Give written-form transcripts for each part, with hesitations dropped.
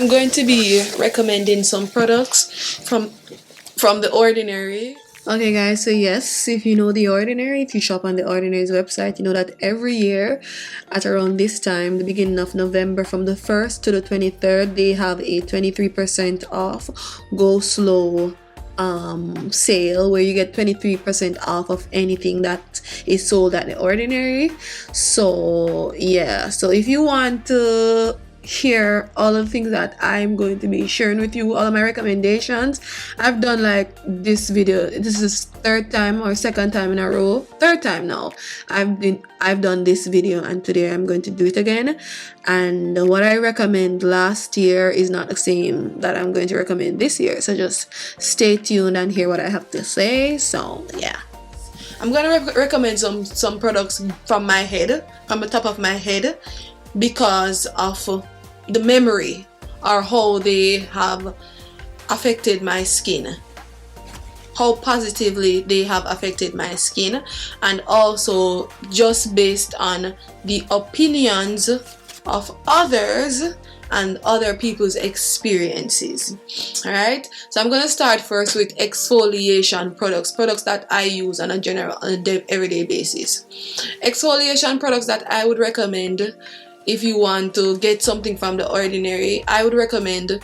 I'm going to be recommending some products from The Ordinary. Okay guys, so yes, if you know The Ordinary, if you shop on The Ordinary's website, you know that every year at around this time, the beginning of November, from the 1st to the 23rd, they have a 23% off Go Slow sale where you get 23% off of anything that is sold at The Ordinary. So yeah, so if you want to hear all of the things that I'm going to be sharing with you, all of my recommendations, I've done like this video, this is third time or second time in a row, third time now I've done this video, and today I'm going to do it again. And what I recommend last year is not the same that I'm going to recommend this year, so just stay tuned and hear what I have to say. So yeah, I'm gonna recommend some products from my head, from the top of my head, because of the memory or how they have affected my skin, how positively they have affected my skin, and also just based on the opinions of others and other people's experiences. Alright, so I'm going to start first with exfoliation products that I use on a everyday basis. Exfoliation products that I would recommend if you want to get something from The Ordinary. I would recommend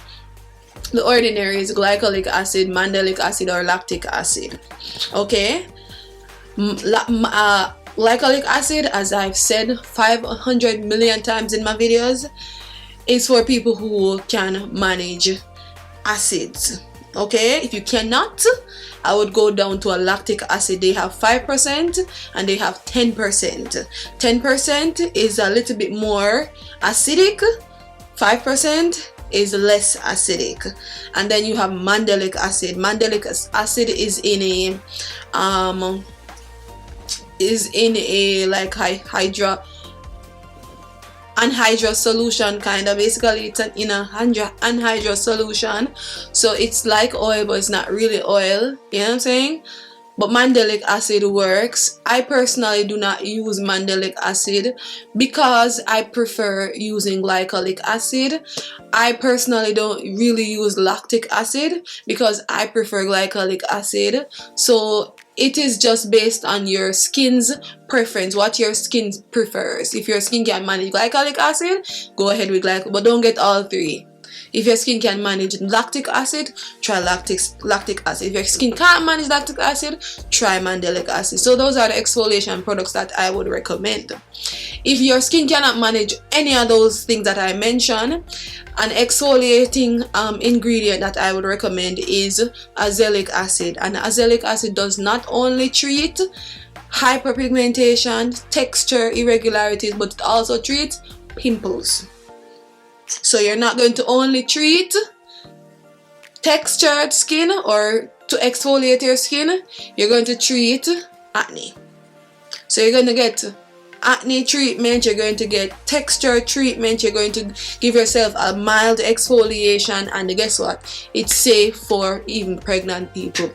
The Ordinary's glycolic acid, mandelic acid, or lactic acid. Okay, glycolic acid, as I've said 500 million times in my videos, is for people who can manage acids. Okay, if you cannot, I would go down to a lactic acid. They have 5% and they have 10%. 10% is a little bit more acidic, 5% is less acidic. And then you have mandelic acid. Mandelic acid is in a like Hydra anhydrous solution, kind of. Basically it's in a anhydrous solution, so it's like oil but it's not really oil, you know what I'm saying? But mandelic acid works. I personally do not use mandelic acid because I prefer using glycolic acid. I personally don't really use lactic acid because I prefer glycolic acid. So it is just based on your skin's preference, what your skin prefers. If your skin can manage glycolic acid, go ahead with glycolic, but don't get all three. If your skin can manage lactic acid, try lactic acid. If your skin can't manage lactic acid, try mandelic acid. So those are the exfoliation products that I would recommend. If your skin cannot manage any of those things that I mentioned, an exfoliating ingredient that I would recommend is azelaic acid. And azelaic acid does not only treat hyperpigmentation, texture irregularities, but it also treats pimples. So you're not going to only treat textured skin or to exfoliate your skin, you're going to treat acne. So you're going to get acne treatment, you're going to get texture treatment, you're going to give yourself a mild exfoliation, and guess what? It's safe for even pregnant people.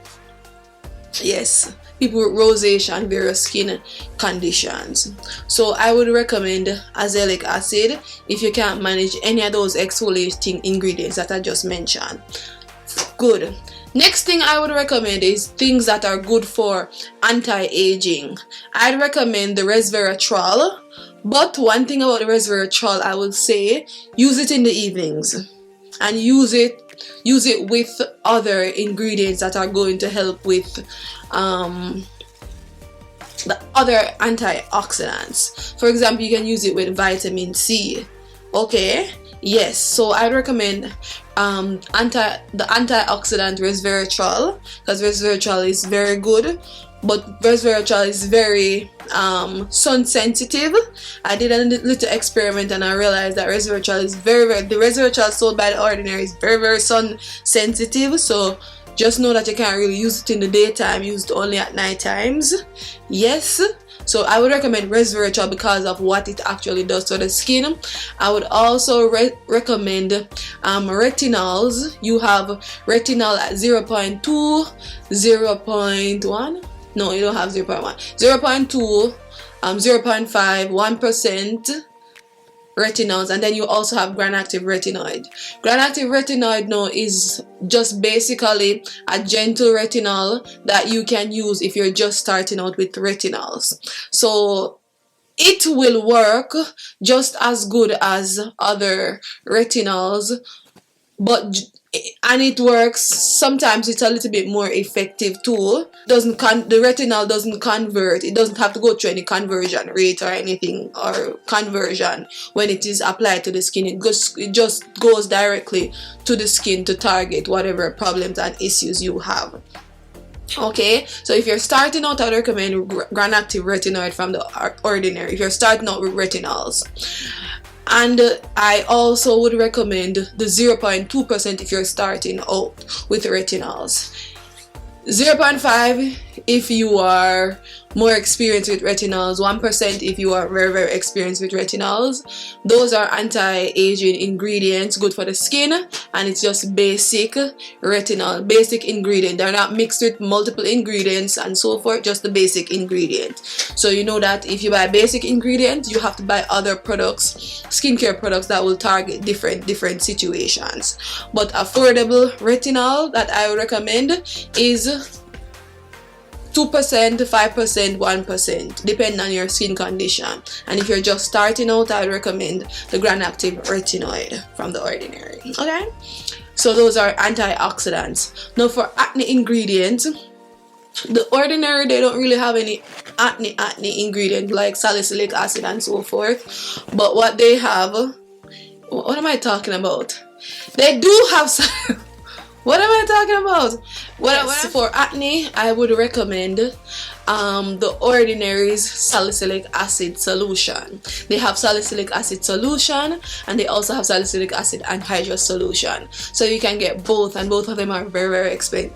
Yes, people with rosacea and various skin conditions. So I would recommend azelaic acid if you can't manage any of those exfoliating ingredients that I just mentioned. Good. Next thing I would recommend is things that are good for anti-aging. I'd recommend the resveratrol, but one thing about the resveratrol, I would say use it in the evenings and use it with other ingredients that are going to help with the other antioxidants. For example, you can use it with vitamin C. Okay, yes, so I recommend the antioxidant resveratrol, because resveratrol is very good, but resveratrol is very sun sensitive. I did a little experiment and I realized that resveratrol is the resveratrol sold by The Ordinary is very sun sensitive. So just know that you can't really use it in the daytime, use it only at night times. Yes, so I would recommend resveratrol because of what it actually does to the skin. I would also recommend retinols. You have retinol at 0.2, 0.1. No, you don't have 0.1. 0.2, 0.5, 1% retinols, and then you also have gram-active retinoid. Gram-active retinoid now is just basically a gentle retinol that you can use if you're just starting out with retinols. So it will work just as good as other retinols, and it works. Sometimes it's a little bit more effective too. The retinol doesn't convert. It doesn't have to go through any conversion rate or anything, or conversion when it is applied to the skin. It just goes directly to the skin to target whatever problems and issues you have. Okay, so if you're starting out, I would recommend gram-active retinoid from the Ordinary if you're starting out with retinols. And I also would recommend the 0.2% if you're starting out with retinols. 0.5 if you are more experienced with retinols, 1% if you are very, very experienced with retinols. Those are anti-aging ingredients, good for the skin, and it's just basic retinol, basic ingredient. They're not mixed with multiple ingredients and so forth, just the basic ingredient. So you know that if you buy basic ingredient, you have to buy other products, skincare products that will target different situations. But affordable retinol that I would recommend is 2%, 5%, 1%, depending on your skin condition. And if you're just starting out, I would recommend the gram-active retinoid from the Ordinary. Okay, so those are antioxidants. Now for acne ingredients, the Ordinary, they don't really have any acne ingredient like salicylic acid and so forth. But what they have, what am I talking about? They do have what am I talking about? For acne, I would recommend the Ordinary's salicylic acid solution. They have salicylic acid solution, and they also have salicylic acid and Hydra solution. So you can get both, and both of them are very expensive,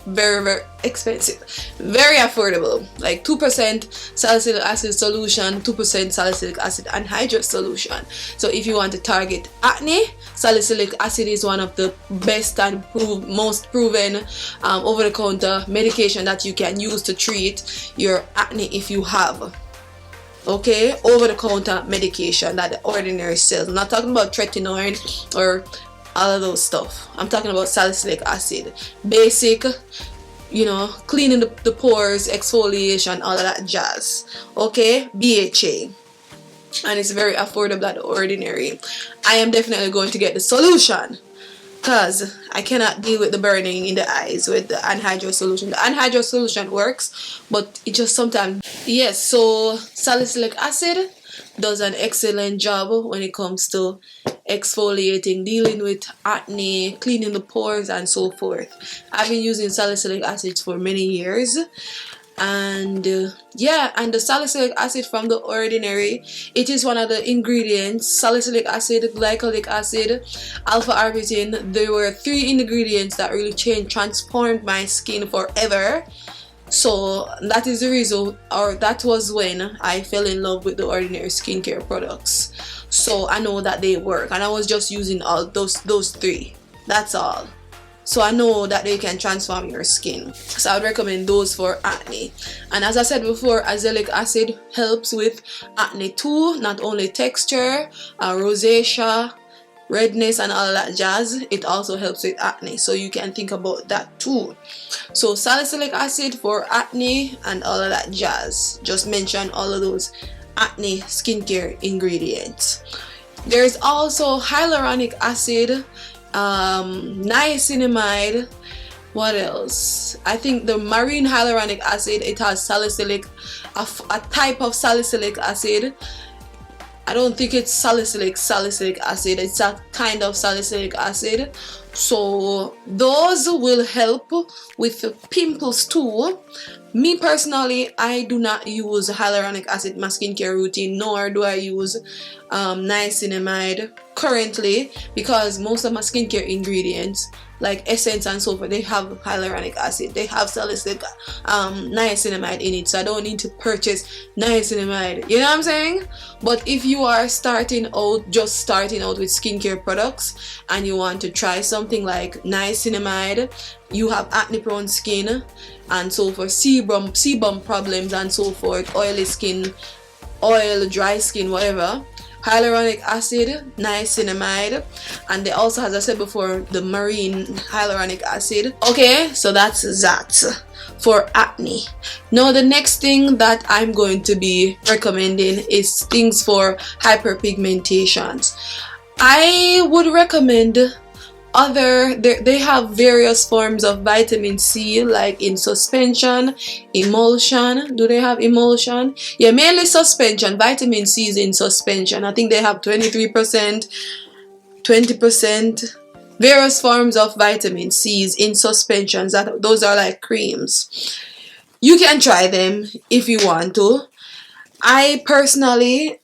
very affordable. Like 2% salicylic acid solution, 2% salicylic acid and Hydra solution. So if you want to target acne, salicylic acid is one of the best and most proven over-the-counter medication that you can use to treat your acne if you have. Okay, over-the-counter medication that the Ordinary sells. I'm not talking about tretinoin or all of those stuff. I'm talking about salicylic acid, basic, you know, cleaning the pores, exfoliation, all of that jazz. Okay, BHA. And it's very affordable at the Ordinary. I am definitely going to get the solution because I cannot deal with the burning in the eyes with the anhydrous solution. The anhydrous solution works, but it just sometimes... Yes, so salicylic acid does an excellent job when it comes to exfoliating, dealing with acne, cleaning the pores and so forth. I've been using salicylic acid for many years. And yeah, and the salicylic acid from the Ordinary, it is one of the ingredients. Salicylic acid, glycolic acid, alpha-arbutin. There were 3 ingredients that really transformed my skin forever. So that is the reason, or that was when I fell in love with the Ordinary skincare products. So I know that they work, and I was just using all those 3. That's all. So I know that they can transform your skin. So I would recommend those for acne. And as I said before, azelaic acid helps with acne too. Not only texture, rosacea, redness and all of that jazz. It also helps with acne. So you can think about that too. So salicylic acid for acne and all of that jazz. Just mention all of those acne skincare ingredients. There's also hyaluronic acid, niacinamide. What else? I think the marine hyaluronic acid, it has salicylic, a type of salicylic acid. I don't think it's salicylic acid. It's a kind of salicylic acid. So those will help with pimples too. Me personally, I do not use hyaluronic acid in my skincare routine, nor do I use niacinamide currently, because most of my skincare ingredients like essence and so forth, they have hyaluronic acid, they have salicylic niacinamide in it, so I don't need to purchase niacinamide, you know what I'm saying? But if you are just starting out with skincare products and you want to try something like niacinamide, you have acne prone skin and so forth, sebum problems and so forth, oily skin, dry skin, whatever, hyaluronic acid, niacinamide, and they also, as I said before, the marine hyaluronic acid. Okay, so that's that for acne. Now the next thing that I'm going to be recommending is things for hyperpigmentations. I would recommend they have various forms of vitamin C, like in suspension, emulsion. Do they have emulsion? Yeah, mainly suspension. Vitamin C is in suspension. I think they have 23%, 20%. Various forms of vitamin C's in suspensions. Those are like creams. You can try them if you want to. I personally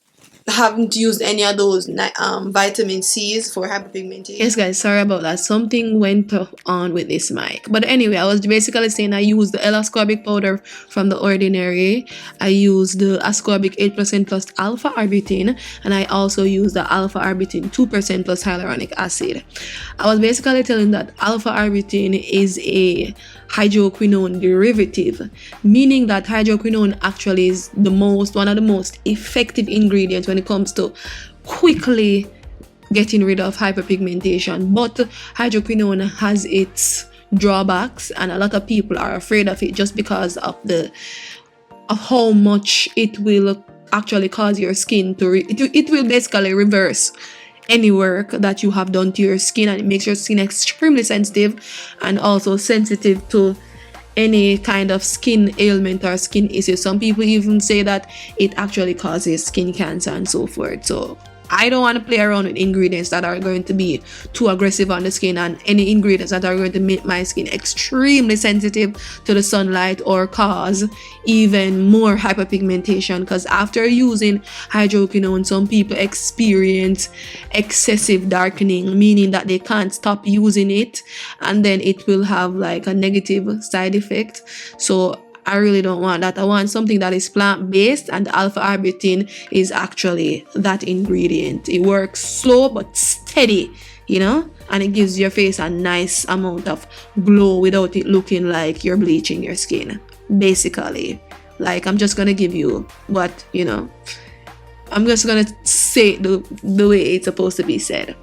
haven't used any of those vitamin C's for hyperpigmentation. Yes guys, sorry about that. Something went on with this mic. But anyway, I was basically saying I used the L-ascorbic powder from The Ordinary. I used the ascorbic 8% plus alpha arbutin, and I also used the alpha arbutin 2% plus hyaluronic acid. I was basically telling that alpha arbutin is a hydroquinone derivative, meaning that hydroquinone actually is one of the most effective ingredients when it comes to quickly getting rid of hyperpigmentation. But hydroquinone has its drawbacks, and a lot of people are afraid of it just because of how much it will actually cause your skin to it will basically reverse any work that you have done to your skin, and it makes your skin extremely sensitive and also sensitive to any kind of skin ailment or skin issue. Some people even say that it actually causes skin cancer and so forth. So I don't want to play around with ingredients that are going to be too aggressive on the skin, and any ingredients that are going to make my skin extremely sensitive to the sunlight or cause even more hyperpigmentation. Because after using hydroquinone, some people experience excessive darkening, meaning that they can't stop using it, and then it will have like a negative side effect. So I really don't want that. I want something that is plant-based, and alpha arbutin is actually that ingredient. It works slow but steady, you know, and it gives your face a nice amount of glow without it looking like you're bleaching your skin. Basically, like, I'm just gonna give you what, you know, I'm just gonna say it the way it's supposed to be said.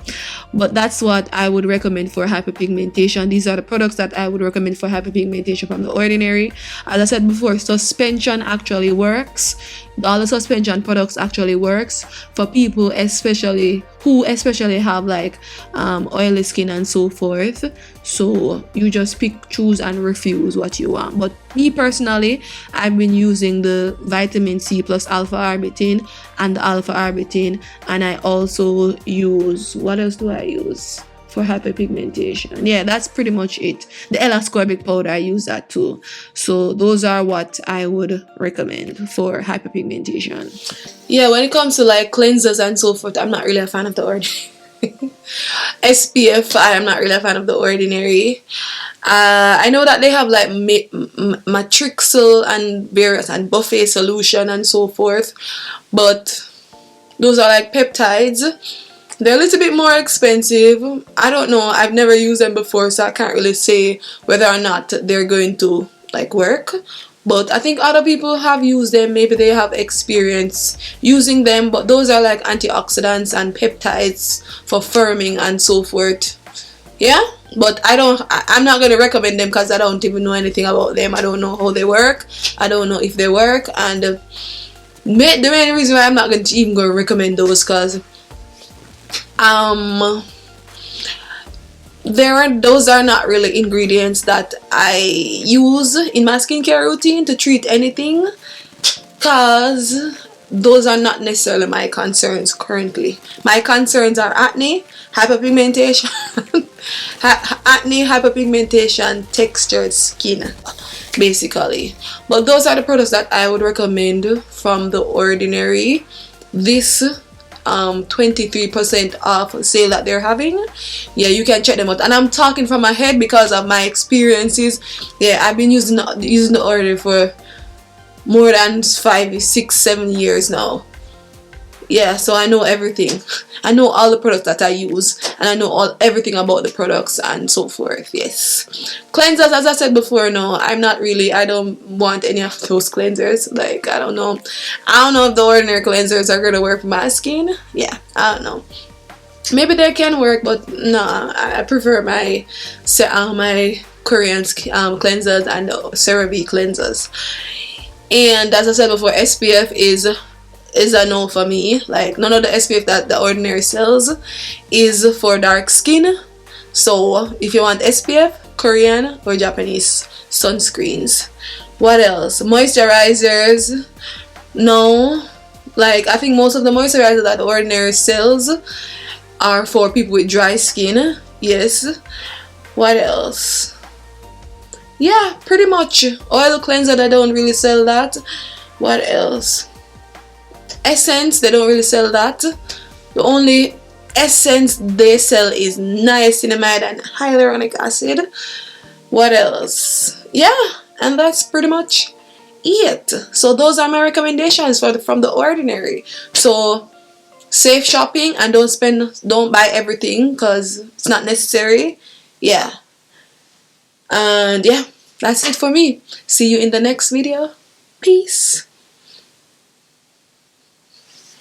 But that's what I would recommend for hyperpigmentation. These are the products that I would recommend for hyperpigmentation from The Ordinary. As I said before, suspension actually works. All the suspension products actually works for people who especially have like oily skin and so forth. So you just pick, choose and refuse what you want. But me personally, I've been using the vitamin C plus alpha arbutin and the alpha arbutin, and I also use, what else do I use for hyperpigmentation? Yeah, that's pretty much it. The L-ascorbic powder, I use that too. So those are what I would recommend for hyperpigmentation. Yeah, when it comes to like cleansers and so forth, I'm not really a fan of The Ordinary. SPF, I am not really a fan of The Ordinary. I know that they have like Matrixyl and various and buffet solution and so forth, but those are like peptides. They're a little bit more expensive. I don't know, I've never used them before, so I can't really say whether or not they're going to like work. But I think other people have used them, maybe they have experience using them. But those are like antioxidants and peptides for firming and so forth. Yeah, but I'm not going to recommend them because I don't even know anything about them. I don't know how they work. I don't know if they work. And the main reason why I'm not going to even go recommend those, because those are not really ingredients that I use in my skincare routine to treat anything, because those are not necessarily my concerns currently. My concerns are acne, hyperpigmentation, textured skin, basically. But those are the products that I would recommend from The Ordinary. This 23% off sale that they're having, yeah, you can check them out. And I'm talking from my head because of my experiences. Yeah, I've been using The Ordinary for more than 5, 6, 7 years now. Yeah, so I know everything. I know all the products that I use, and I know everything about the products and so forth. Yes. Cleansers, as I said before, no, I don't want any of those cleansers. Like, I don't know if the ordinary cleansers are gonna work for my skin. Yeah, I don't know. Maybe they can work, but no, I prefer my Korean cleansers and CeraVe cleansers. And as I said before, SPF is a no for me. Like, none of the SPF that the ordinary sells is for dark skin. So if you want SPF, Korean or Japanese sunscreens. What else? Moisturizers, no. Like, I think most of the moisturizers that the ordinary sells are for people with dry skin. Yes. What else? Yeah, pretty much. Oil cleanser, they don't really sell that. What else? Essence, they don't really sell that. The only essence they sell is niacinamide and hyaluronic acid. What else? Yeah, and that's pretty much it. So those are my recommendations from the ordinary. So safe shopping, and don't buy everything because it's not necessary. Yeah. And yeah, that's it for me. See you in the next video. Peace.